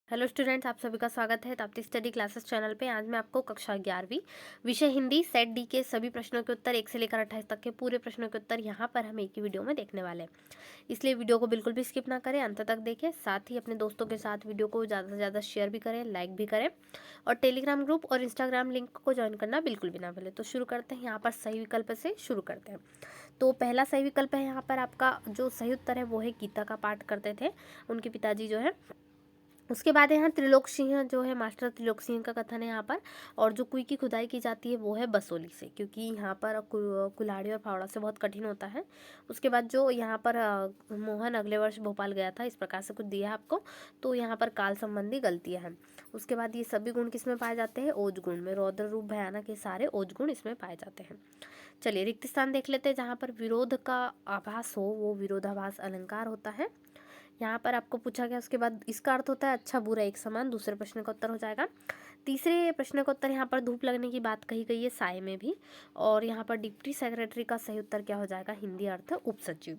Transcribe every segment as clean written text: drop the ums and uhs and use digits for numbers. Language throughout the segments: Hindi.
हेलो स्टूडेंट्स, आप सभी का स्वागत है ताप्ती स्टडी क्लासेस चैनल पे। आज मैं आपको कक्षा 11वीं विषय हिंदी सेट डी के सभी प्रश्नों के उत्तर 1 से लेकर 28 तक के पूरे प्रश्नों के उत्तर यहाँ पर हम एक ही वीडियो में देखने वाले हैं। इसलिए वीडियो को बिल्कुल भी स्किप ना करें, अंत तक देखें। साथ ही अपने दोस्तों के साथ वीडियो को ज़्यादा से ज़्यादा शेयर भी करें, लाइक भी करें और टेलीग्राम ग्रुप और इंस्टाग्राम लिंक को ज्वाइन करना बिल्कुल भी ना भूलें। तो शुरू करते हैं, यहाँ पर सही विकल्प से शुरू करते हैं। तो पहला सही विकल्प है यहाँ पर आपका जो सही उत्तर है वो है गीता का पाठ करते थे उनके पिताजी जो है। उसके बाद यहाँ त्रिलोक सिंह जो है, मास्टर त्रिलोक सिंह का कथन है यहाँ पर। और जो कुई की खुदाई की जाती है वो है बसोली से, क्योंकि यहाँ पर कुल्हाड़ी और फावड़ा से बहुत कठिन होता है। उसके बाद जो यहाँ पर मोहन अगले वर्ष भोपाल गया था, इस प्रकार से कुछ दिया है आपको। तो यहाँ पर काल संबंधी गलतियाँ हैं। उसके बाद ये सभी गुण किस में पाए जाते हैं? ओज गुण में। रौद्र रूप भयानक, ये सारे ओज गुण इसमें पाए जाते हैं। चलिए रिक्त स्थान देख लेते हैं। जहाँ पर विरोध का आभास हो वो विरोधाभास अलंकार होता है। यहाँ पर आपको पूछा गया, उसके बाद इसका अर्थ होता है अच्छा बुरा एक समान। दूसरे प्रश्न का उत्तर हो जाएगा। तीसरे प्रश्न का उत्तर यहाँ पर धूप लगने की बात कही गई है साय में भी। और यहाँ पर डिप्टी सेक्रेटरी का सही उत्तर क्या हो जाएगा? हिंदी अर्थ उपसचिव।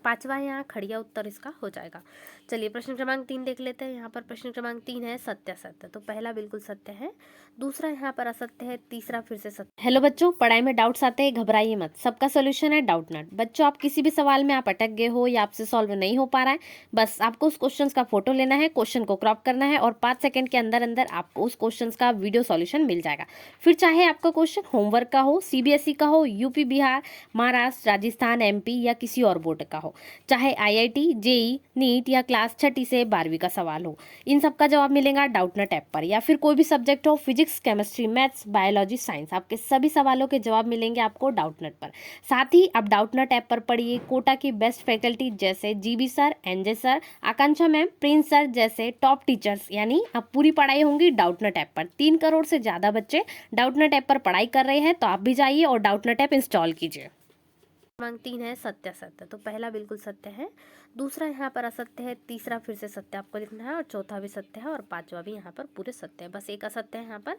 पांचवा है यहाँ खड़िया, उत्तर इसका हो जाएगा। चलिए प्रश्न क्रमांक 3 देख लेते हैं। यहाँ पर प्रश्न क्रमांक 3 है सत्य असत्य। तो पहला बिल्कुल सत्य है, दूसरा यहाँ पर असत्य है, तीसरा फिर से सत्य। हेलो बच्चों, पढ़ाई में डाउट्स आते हैं, घबराइए मत, सबका सोल्यूशन है डाउटनट। बच्चों, आप किसी भी सवाल में आप अटक गए हो या आपसे सॉल्व नहीं हो पा रहा है, बस आपको उस क्वेश्चन का फोटो लेना है, क्वेश्चन को क्रॉप करना है और 5 सेकंड के अंदर अंदर आपको उस क्वेश्चन का वीडियो सॉल्यूशन मिल जाएगा। फिर चाहे आपका क्वेश्चन होमवर्क का हो, सीबीएसई का हो, यूपी, बिहार, महाराष्ट्र, राजस्थान, एमपी या किसी और बोर्ड का हो, चाहे आईआईटी, जेई, नीट या क्लास 6 से 12वीं का सवाल हो, इन सब का जवाब मिलेगा डाउटनट ऐप पर। या फिर कोई भी सब्जेक्ट हो, physics, chemistry, maths, biology, science, आपके सभी सवालों के जवाब मिलेंगे आपको डाउटनट पर। साथ ही आप डाउटनट ऐप पर पढ़िए कोटा की बेस्ट फैकल्टी जैसे जीबी सर, एनजे सर, आकांक्षा मैम, प्रिंस सर जैसे टॉप टीचर्स, यानी अब पूरी पढ़ाई होंगी डाउटनट ऐप पर। 3 करोड़ से ज़्यादा बच्चे डाउटनट ऐप पर पढ़ाई कर रहे हैं, तो आप भी जाइए और डाउटनट ऐप इंस्टॉल कीजिए। क्रमांक 3 है सत्य असत्य। तो पहला बिल्कुल सत्य है, दूसरा यहाँ पर असत्य है, तीसरा फिर से सत्य आपको लिखना है और चौथा भी सत्य है और पांचवा भी यहाँ पर पूरे सत्य है, बस एक असत्य है यहाँ पर।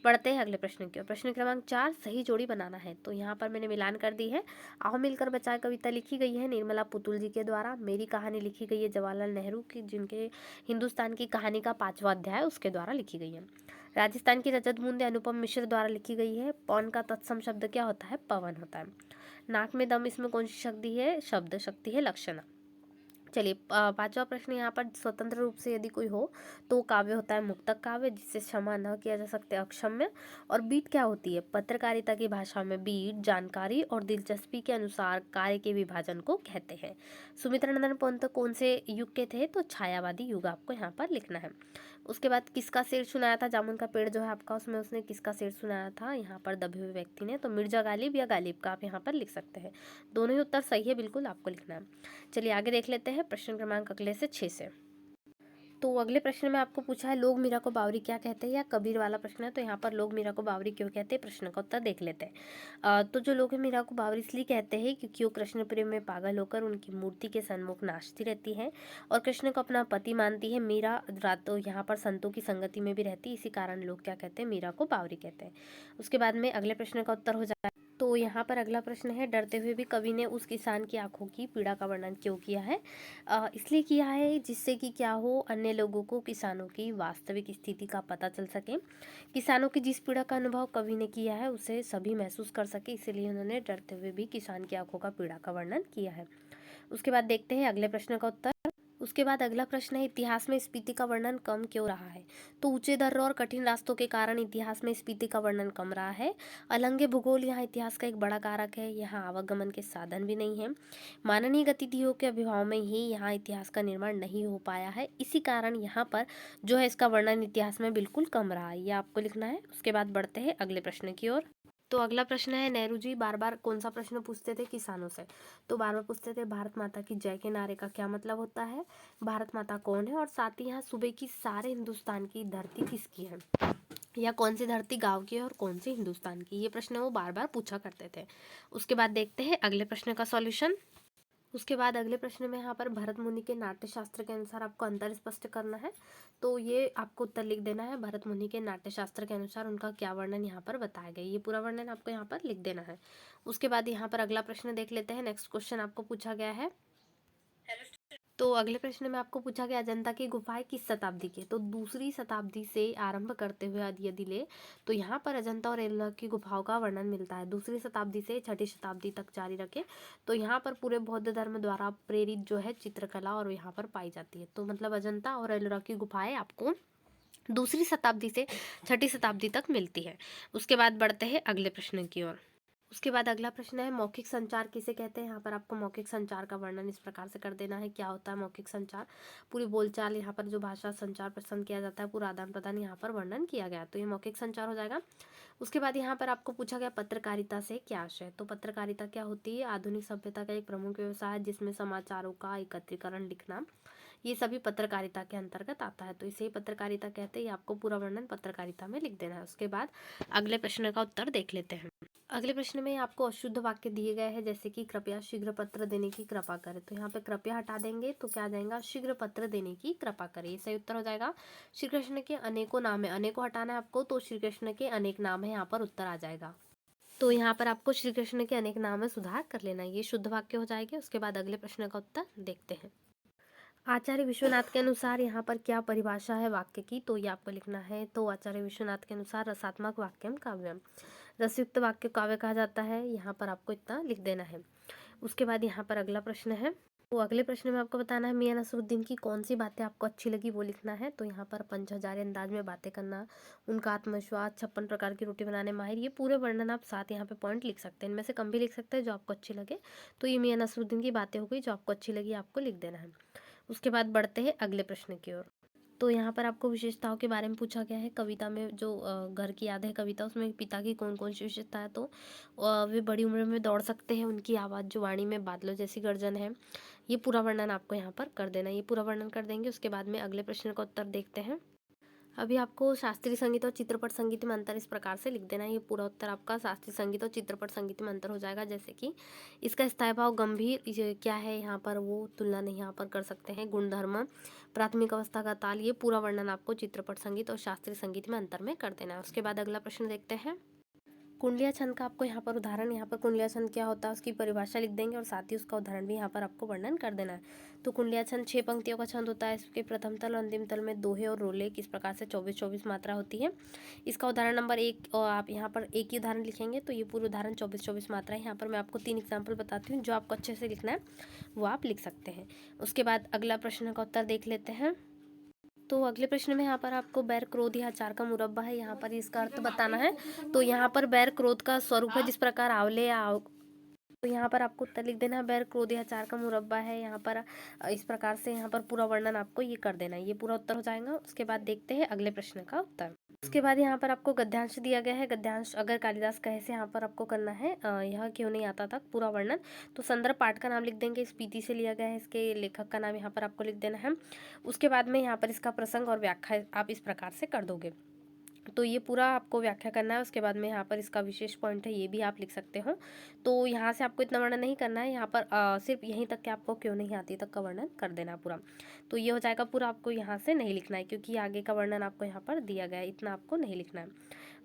बढ़ते हैं अगले प्रश्न की ओर। प्रश्न क्रमांक 4, सही जोड़ी बनाना है। तो यहाँ पर मैंने मिलान कर दी है। आओ मिलकर बचाए कविता लिखी गई है निर्मला पुतुल जी के द्वारा। मेरी कहानी लिखी गई है जवाहरलाल नेहरू की, जिनके हिंदुस्तान की कहानी का 5वां अध्याय उसके द्वारा लिखी गई है। राजस्थान की रजत बूंदे अनुपम मिश्र द्वारा लिखी गई है। पौन का तत्सम शब्द क्या होता है? पवन होता है। नाक में दम, इसमें कौन सी शक्ति है? शब्द शक्ति है लक्षणा। चलिए पांचवा प्रश्न यहाँ पर, स्वतंत्र रूप से यदि कोई हो तो काव्य होता है मुक्तक काव्य, जिससे क्षमा न किया जा सकता, अक्षम्य। और बीट क्या होती है? पत्रकारिता की भाषा में बीट जानकारी और दिलचस्पी के अनुसार कार्य के विभाजन को कहते हैं। सुमित्रा नंदन पंत कौन से युग के थे? तो छायावादी युग आपको यहाँ पर लिखना है। उसके बाद किसका शेर सुनाया था? जामुन का पेड़ जो है आपका, उसमें उसने किसका शेर सुनाया था? यहाँ पर दबे हुए व्यक्ति ने। तो मिर्जा गालिब या गालिब का आप यहाँ पर लिख सकते हैं। दोनों ही उत्तर सही है, बिल्कुल आपको लिखना है। चलिए आगे देख लेते हैं प्रश्न क्रमांक अगले से 6 से। तो अगले प्रश्न में आपको पूछा है लोग मीरा को बावरी क्या कहते हैं, या कबीर वाला प्रश्न है। तो यहाँ पर लोग मीरा को बावरी क्यों कहते हैं, प्रश्न का उत्तर देख लेते हैं। तो जो लोग मीरा को बावरी इसलिए कहते हैं क्योंकि वो कृष्ण प्रेम में पागल होकर उनकी मूर्ति के सन्मुख नाचती रहती है और कृष्ण को अपना पति मानती है। मीरा रातों यहाँ पर संतों की संगति में भी रहती है, इसी कारण लोग क्या कहते हैं? मीरा को बावरी कहते हैं। उसके बाद में अगले प्रश्न का उत्तर हो जाता है। तो यहाँ पर अगला प्रश्न है, डरते हुए भी कवि ने उस किसान की आंखों की पीड़ा का वर्णन क्यों किया है? इसलिए किया है जिससे कि क्या हो, अन्य लोगों को किसानों की वास्तविक स्थिति का पता चल सके। किसानों की जिस पीड़ा का अनुभव कवि ने किया है उसे सभी महसूस कर सके, इसीलिए उन्होंने डरते हुए भी किसान की आंखों का पीड़ा का वर्णन किया है। उसके बाद देखते हैं अगले प्रश्न का उत्तर। उसके बाद अगला प्रश्न है, इतिहास में स्पीति का वर्णन कम क्यों रहा है? तो ऊंचे दर्रों और कठिन रास्तों के कारण इतिहास में स्पीति का वर्णन कम रहा है। अलंघ्य भूगोल यहाँ इतिहास का एक बड़ा कारक है, यहाँ आवागमन के साधन भी नहीं है। मानवीय गतिविधियों के अभाव में ही यहाँ इतिहास का निर्माण नहीं हो पाया है, इसी कारण यहाँ पर जो है इसका वर्णन इतिहास में बिल्कुल कम रहा है, ये आपको लिखना है। उसके बाद बढ़ते हैं अगले प्रश्न की ओर। तो अगला प्रश्न है, नेहरू जी बार बार कौन सा प्रश्न पूछते थे किसानों से? तो बार बार पूछते थे भारत माता की जय के नारे का क्या मतलब होता है, भारत माता कौन है, और साथ ही यहाँ सुबह की सारे हिंदुस्तान की धरती किसकी है, या कौन सी धरती गांव की है और कौन सी हिंदुस्तान की, ये प्रश्न वो बार बार पूछा करते थे। उसके बाद देखते हैं अगले प्रश्न का सॉल्यूशन। उसके बाद अगले प्रश्न में यहाँ पर भरत मुनि के नाट्य शास्त्र के अनुसार आपको अंतर स्पष्ट करना है। तो ये आपको उत्तर लिख देना है, भरत मुनि के नाट्य शास्त्र के अनुसार उनका क्या वर्णन यहाँ पर बताया गया, ये पूरा वर्णन आपको यहाँ पर लिख देना है। उसके बाद यहाँ पर अगला प्रश्न देख लेते हैं। नेक्स्ट क्वेश्चन आपको पूछा गया है, तो अगले प्रश्न में आपको पूछा गया अजंता की गुफाएं किस शताब्दी की, तो दूसरी शताब्दी से आरंभ करते हुए यदि ले तो यहाँ पर अजंता और एलोरा की गुफाओं का वर्णन मिलता है। दूसरी शताब्दी से छठी शताब्दी तक जारी रखे तो यहाँ पर पूरे बौद्ध धर्म द्वारा प्रेरित जो है चित्रकला और यहाँ पर पाई जाती है। तो मतलब अजंता और एलोरा की गुफाएं आपको दूसरी शताब्दी से छठी शताब्दी तक मिलती है। उसके बाद बढ़ते हैं अगले प्रश्न की ओर। उसके बाद अगला प्रश्न है मौखिक संचार किसे कहते हैं। यहाँ पर आपको मौखिक संचार का वर्णन इस प्रकार से कर देना है। क्या होता है मौखिक संचार, पूरी बोलचाल यहाँ पर जो भाषा संचार पसंद किया जाता है, पूरा आदान प्रदान यहाँ पर वर्णन किया गया, तो ये मौखिक संचार हो जाएगा। उसके बाद यहाँ पर आपको पूछा गया पत्रकारिता से क्या आशय, तो पत्रकारिता क्या होती है, आधुनिक सभ्यता का एक प्रमुख व्यवसाय है जिसमें समाचारों का एकत्रीकरण लिखना ये सभी पत्रकारिता के अंतर्गत आता है, तो इसे ही पत्रकारिता कहते हैं। ये आपको पूरा वर्णन पत्रकारिता में लिख देना है। उसके बाद अगले प्रश्न का उत्तर देख लेते हैं। अगले प्रश्न में आपको अशुद्ध वाक्य दिए गए हैं, जैसे कि कृपया शीघ्र पत्र देने की कृपा करें, तो यहाँ पे कृपया हटा देंगे तो क्या आ जाएगा, शीघ्र पत्र देने की कृपा करें, ये सही उत्तर हो जाएगा। श्री कृष्ण के अनेकों नाम है, अनेकों हटाना है आपको, तो श्री कृष्ण के अनेक नाम है, यहाँ पर उत्तर आ जाएगा। तो यहाँ पर आपको श्री कृष्ण के अनेक नाम में सुधार कर लेना, ये शुद्ध वाक्य हो जाएगी। उसके बाद अगले प्रश्न का उत्तर देखते हैं। आचार्य विश्वनाथ के अनुसार यहाँ पर क्या परिभाषा है वाक्य की, तो ये आपको लिखना है। तो आचार्य विश्वनाथ के अनुसार रसात्मक वाक्यम काव्यम, रसयुक्त वाक्य काव्य कहा जाता है, यहाँ पर आपको इतना लिख देना है। उसके बाद यहाँ पर अगला प्रश्न है, तो अगले प्रश्न में आपको बताना है मियां नसरुद्दीन की कौन सी बातें आपको अच्छी लगी वो लिखना है। तो यहाँ पर पंचहजारी अंदाज में बातें करना, उनका आत्मविश्वास, 56 प्रकार की रोटी बनाने माहिर, ये पूरे वर्णन आप साथ यहाँ पे पॉइंट लिख सकते हैं, इनमें से कम भी लिख सकते हैं जो आपको अच्छी लगे। तो ये मियां नसरुद्दीन की बातें हो गई, जो आपको अच्छी लगी आपको लिख देना है। उसके बाद बढ़ते हैं अगले प्रश्न की ओर। तो यहाँ पर आपको विशेषताओं के बारे में पूछा गया है। कविता में जो घर की याद है कविता, उसमें पिता की कौन कौन सी विशेषता है, तो वे बड़ी उम्र में दौड़ सकते हैं, उनकी आवाज़ जो वाणी में बादलों जैसी गर्जन है, ये पूरा वर्णन आपको यहाँ पर कर देना है, ये पूरा वर्णन कर देंगे। उसके बाद में अगले प्रश्न का उत्तर देखते हैं। अभी आपको शास्त्रीय संगीत और चित्रपट संगीत में अंतर इस प्रकार से लिख देना है, ये पूरा उत्तर आपका शास्त्रीय संगीत और चित्रपट संगीत में अंतर हो जाएगा। जैसे कि इसका स्थायी भाव गंभीर ये क्या है, यहाँ पर वो तुलना नहीं यहाँ पर कर सकते हैं। गुणधर्म, प्राथमिक अवस्था का ताल, ये पूरा वर्णन आपको चित्रपट संगीत और शास्त्रीय संगीत में अंतर में कर देना है। उसके बाद अगला प्रश्न देखते हैं। कुंडलिया छंद का आपको यहाँ पर उदाहरण, यहाँ पर कुंडलिया छंद क्या होता है उसकी परिभाषा लिख देंगे और साथ ही उसका उदाहरण भी यहाँ पर आपको वर्णन कर देना है। तो कुंडलिया छंद 6 पंक्तियों का छंद होता है, इसके प्रथम तल और अंतिम तल में दोहे और रोले किस प्रकार से 24-24 मात्रा होती है। इसका उदाहरण नंबर 1, और आप यहाँ पर एक ही उदाहरण लिखेंगे, तो ये पूरे उदाहरण 24-24 मात्रा है। यहाँ पर मैं आपको 3 एग्जाम्पल बताती हूँ, जो आपको अच्छे से लिखना है वो आप लिख सकते हैं। उसके बाद अगला प्रश्न का उत्तर देख लेते हैं। तो अगले प्रश्न में यहाँ पर आपको बैर क्रोध या अचार का मुरब्बा है, यहाँ पर इसका अर्थ बताना है। तो यहाँ पर बैर क्रोध का स्वरूप है, जिस प्रकार आंवले या तो यहाँ पर आपको उत्तर लिख देना है। बैर क्रोध या अचार का मुरब्बा है, यहाँ पर इस प्रकार से यहाँ पर पूरा वर्णन आपको ये कर देना है, ये पूरा उत्तर हो जाएगा। उसके बाद देखते हैं अगले प्रश्न का उत्तर। उसके बाद यहाँ पर आपको गद्यांश दिया गया है। गद्यांश अगर कालिदास कहे से यहाँ पर आपको करना है, यह क्यों नहीं आता था पूरा वर्णन। तो संदर्भ पाठ का नाम लिख देंगे, स्पीति से लिया गया है, इसके लेखक का नाम यहाँ पर आपको लिख देना है। उसके बाद में यहाँ पर इसका प्रसंग और व्याख्या आप इस प्रकार से कर दोगे, तो ये पूरा आपको व्याख्या करना है। उसके बाद में यहाँ पर इसका विशेष पॉइंट है, ये भी आप लिख सकते हो। तो यहाँ से आपको इतना वर्णन नहीं करना है, यहाँ पर सिर्फ यहीं तक कि आपको क्यों नहीं आती तक का वर्णन कर देना पूरा। तो ये हो जाएगा पूरा, आपको यहाँ से नहीं लिखना है क्योंकि आगे का वर्णन आपको यहाँ पर दिया गया है, इतना आपको नहीं लिखना है।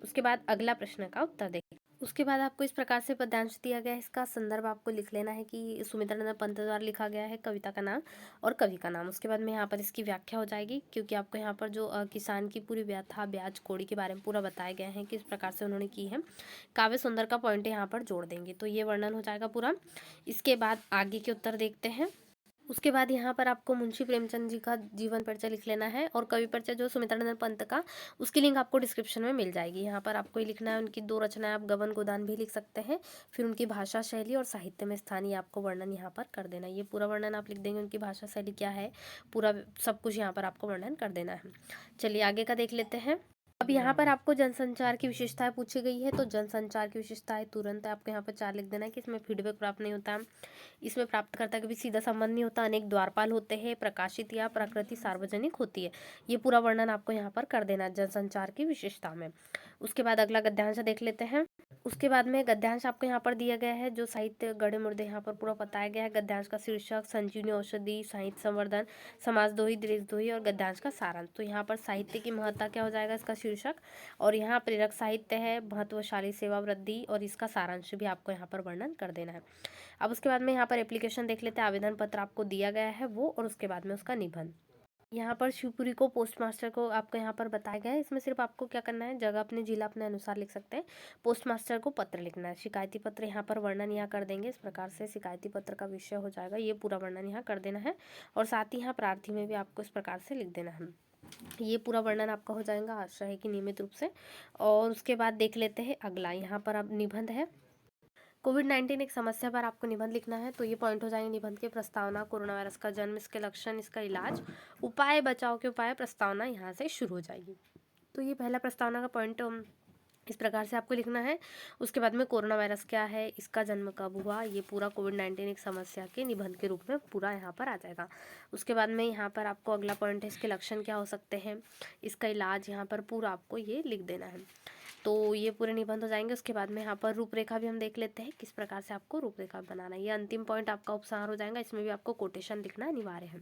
उसके बाद अगला प्रश्न का उत्तर देखिए। उसके बाद आपको इस प्रकार से पद्यांश दिया गया है, इसका संदर्भ आपको लिख लेना है कि सुमित्रानंद पंत द्वारा लिखा गया है, कविता का नाम और कवि का नाम। उसके बाद में यहाँ पर इसकी व्याख्या हो जाएगी, क्योंकि आपको यहाँ पर जो किसान की पूरी व्यथा ब्याज कौड़ी के बारे में पूरा बताया गया है, किस प्रकार से उन्होंने की है। काव्य सुंदर का पॉइंट यहाँ पर जोड़ देंगे, तो ये वर्णन हो जाएगा पूरा। इसके बाद आगे के उत्तर देखते हैं। उसके बाद यहाँ पर आपको मुंशी प्रेमचंद जी का जीवन परिचय लिख लेना है, और कवि परिचय जो सुमित्रानंद पंत का, उसकी लिंक आपको डिस्क्रिप्शन में मिल जाएगी। यहाँ पर आपको ये लिखना है, उनकी 2 रचनाएं आप गबन गोदान भी लिख सकते हैं, फिर उनकी भाषा शैली और साहित्य में स्थान, ये आपको वर्णन यहाँ पर कर देना है। ये पूरा वर्णन आप लिख देंगे, उनकी भाषा शैली क्या है, पूरा सब कुछ यहाँ पर आपको वर्णन कर देना है। चलिए आगे का देख लेते हैं। अब यहाँ पर आपको जनसंचार की विशेषताएं पूछी गई है, तो जनसंचार की विशेषताएं तुरंत आपको यहाँ पर 4 लिख देना है कि इसमें फीडबैक प्राप्त नहीं होता, इसमें प्राप्तकर्ता के भी सीधा संबंध नहीं होता, अनेक द्वारपाल होते हैं, प्रकाशित या प्रकृति सार्वजनिक होती है। ये पूरा वर्णन आपको यहाँ पर कर देना जनसंचार की विशेषता में। उसके बाद अगला गद्यांश देख लेते हैं। उसके बाद में गद्यांश आपको यहाँ पर दिया गया है, जो साहित्य गढ़े मुर्दे यहाँ पर पूरा बताया गया है। गद्यांश का शीर्षक, संजीवनी औषधि, साहित्य संवर्धन, समाजद्रोही, देशद्रोही और गद्यांश का सारांश। तो यहाँ पर साहित्य की महत्ता क्या हो जाएगा, इसका शीर्षक, और यहाँ प्रेरक साहित्य है, महत्वशाली सेवा वृद्धि, और इसका सारांश भी आपको यहाँ पर वर्णन कर देना है। अब उसके बाद में यहाँ पर एप्लीकेशन देख लेते हैं। आवेदन पत्र आपको दिया गया है वो, और उसके बाद में उसका निबंध। यहाँ पर शिवपुरी को पोस्ट मास्टर को आपको यहाँ पर बताया गया है। इसमें सिर्फ आपको क्या करना है, जगह अपने जिला अपने अनुसार लिख सकते हैं। पोस्ट मास्टर को पत्र लिखना है। शिकायती पत्र यहाँ पर वर्णन यहाँ कर देंगे। इस प्रकार से शिकायती पत्र का विषय हो जाएगा, ये पूरा वर्णन यहाँ कर देना है। और साथ ही यहाँ प्रार्थी में भी आपको इस प्रकार से लिख देना है। ये पूरा वर्णन आपका हो जाएगा, आशा है कि नियमित रूप से। और उसके बाद देख लेते हैं अगला, यहाँ पर अब निबंध है। कोविड-19 एक समस्या पर आपको निबंध लिखना है। तो ये पॉइंट हो जाएंगे निबंध के। प्रस्तावना, कोरोना वायरस का जन्म, इसके लक्षण, इसका इलाज, उपाय, बचाव के उपाय, प्रस्तावना यहाँ से शुरू हो जाएगी। तो ये पहला प्रस्तावना का पॉइंट इस प्रकार से आपको लिखना है। उसके बाद में कोरोना वायरस क्या है, इसका जन्म कब हुआ, ये पूरा कोविड-19 एक समस्या के निबंध के रूप में पूरा यहाँ पर आ जाएगा। उसके बाद में यहाँ पर आपको अगला पॉइंट है, इसके लक्षण क्या हो सकते हैं, इसका इलाज, यहाँ पर पूरा आपको ये लिख देना है। तो ये पूरे निबंध हो जाएंगे। उसके बाद में यहाँ पर रूपरेखा भी हम देख लेते हैं, किस प्रकार से आपको रूपरेखा बनाना है। ये अंतिम पॉइंट आपका उपसंहार हो जाएगा। इसमें भी आपको कोटेशन लिखना अनिवार्य है।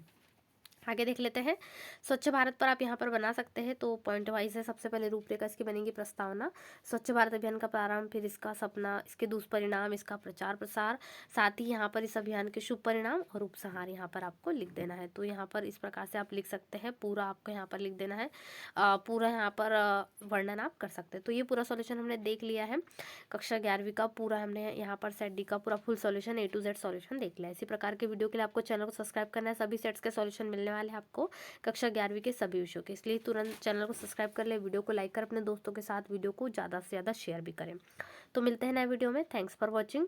आगे देख लेते हैं। स्वच्छ भारत पर आप यहाँ पर बना सकते हैं। तो पॉइंट वाइज है। सबसे पहले रूपरेखा इसकी बनेगी, प्रस्तावना, स्वच्छ भारत अभियान का प्रारंभ, फिर इसका सपना, इसके दुष्परिणाम, इसका प्रचार प्रसार, साथ ही यहाँ पर इस अभियान के शुभ परिणाम और उपसंहार यहाँ पर आपको लिख देना है। तो यहाँ पर इस प्रकार से आप लिख सकते हैं। पूरा आपको यहाँ पर लिख देना है। पूरा यहाँ पर वर्णन आप कर सकते हैं। तो ये पूरा सॉल्यूशन हमने देख लिया है। कक्षा 11वीं का पूरा हमने यहाँ पर सेट डी का पूरा full solution A to Z solution देख लिया है। इसी प्रकार के वीडियो के लिए आपको चैनल को सब्सक्राइब करना है। सभी सेट्स के सॉल्यूशन मिलने वाले हैं आपको कक्षा 11वीं के सभी विषयों के, इसलिए तुरंत चैनल को सब्सक्राइब कर ले, वीडियो को लाइक कर, अपने दोस्तों के साथ वीडियो को ज़्यादा से ज़्यादा शेयर भी करें। तो मिलते हैं नए वीडियो में। Thanks for watching.